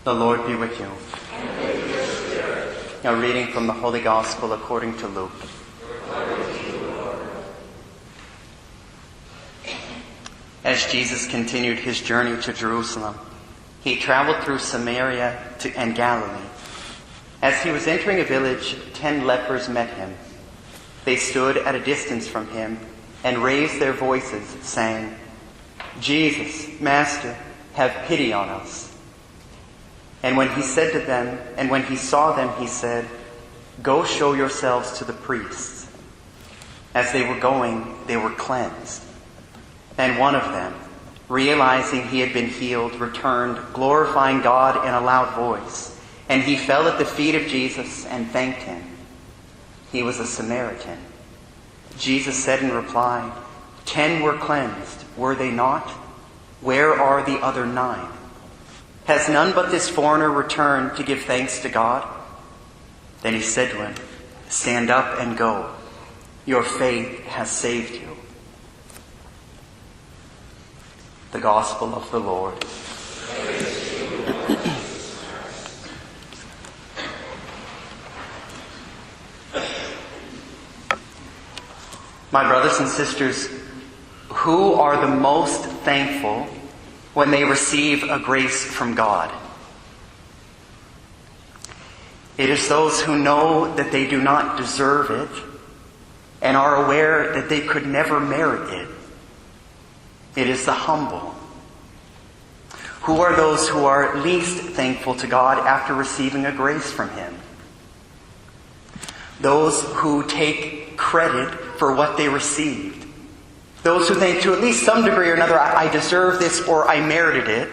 The Lord be with you. And with your spirit. A reading from the Holy Gospel according to Luke. Glory to you, Lord. As Jesus continued his journey to Jerusalem, he traveled through Samaria and Galilee. As he was entering a village, 10 lepers met him. They stood at a distance from him and raised their voices, saying, "Jesus, Master, have pity on us." And when he saw them, he said, "Go show yourselves to the priests." As they were going, they were cleansed. And one of them, realizing he had been healed, returned, glorifying God in a loud voice. And he fell at the feet of Jesus and thanked him. He was a Samaritan. Jesus said in reply, 10 were cleansed, were they not? Where are the other 9? Has none but this foreigner returned to give thanks to God? Then he said to him, "Stand up and go. Your faith has saved you." The Gospel of the Lord. My brothers and sisters, who are the most thankful when they receive a grace from God? It is those who know that they do not deserve it and are aware that they could never merit it. It is the humble. Who are those who are least thankful to God after receiving a grace from Him? Those who take credit for what they received. Those who think to at least some degree or another, I deserve this or I merited it.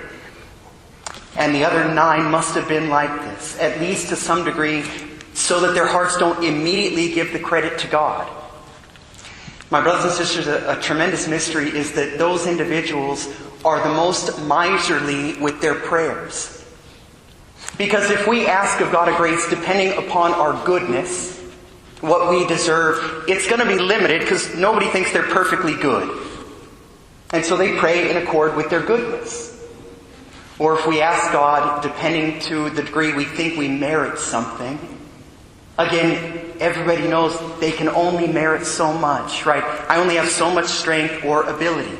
And the other 9 must have been like this, at least to some degree, so that their hearts don't immediately give the credit to God. My brothers and sisters, a tremendous mystery is that those individuals are the most miserly with their prayers. Because if we ask of God a grace depending upon our goodness, what we deserve, it's going to be limited because nobody thinks they're perfectly good. And so they pray in accord with their goodness. Or if we ask God, depending to the degree we think we merit something, again, everybody knows they can only merit so much, right? I only have so much strength or ability.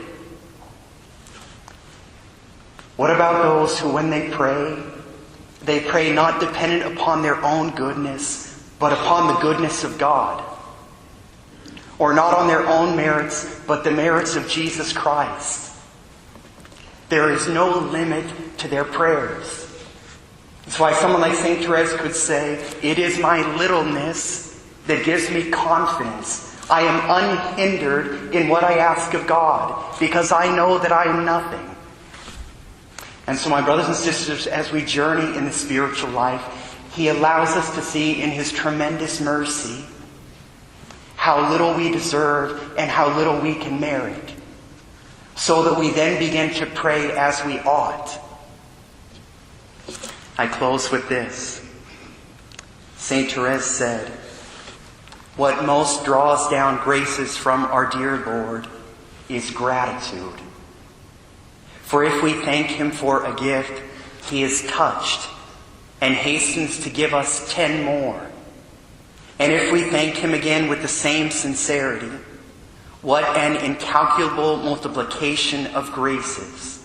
What about those who, when they pray not dependent upon their own goodness, but upon the goodness of God? Or not on their own merits, but the merits of Jesus Christ? There is no limit to their prayers. That's why someone like St. Therese could say, "It is my littleness that gives me confidence. I am unhindered in what I ask of God, because I know that I am nothing." And so, my brothers and sisters, as we journey in the spiritual life, He allows us to see in His tremendous mercy how little we deserve and how little we can merit, so that we then begin to pray as we ought. I close with this. St. Therese said, "What most draws down graces from our dear Lord is gratitude. For if we thank Him for a gift, He is touched and hastens to give us 10 more. And if we thank Him again with the same sincerity, what an incalculable multiplication of graces.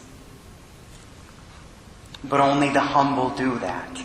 But only the humble do that.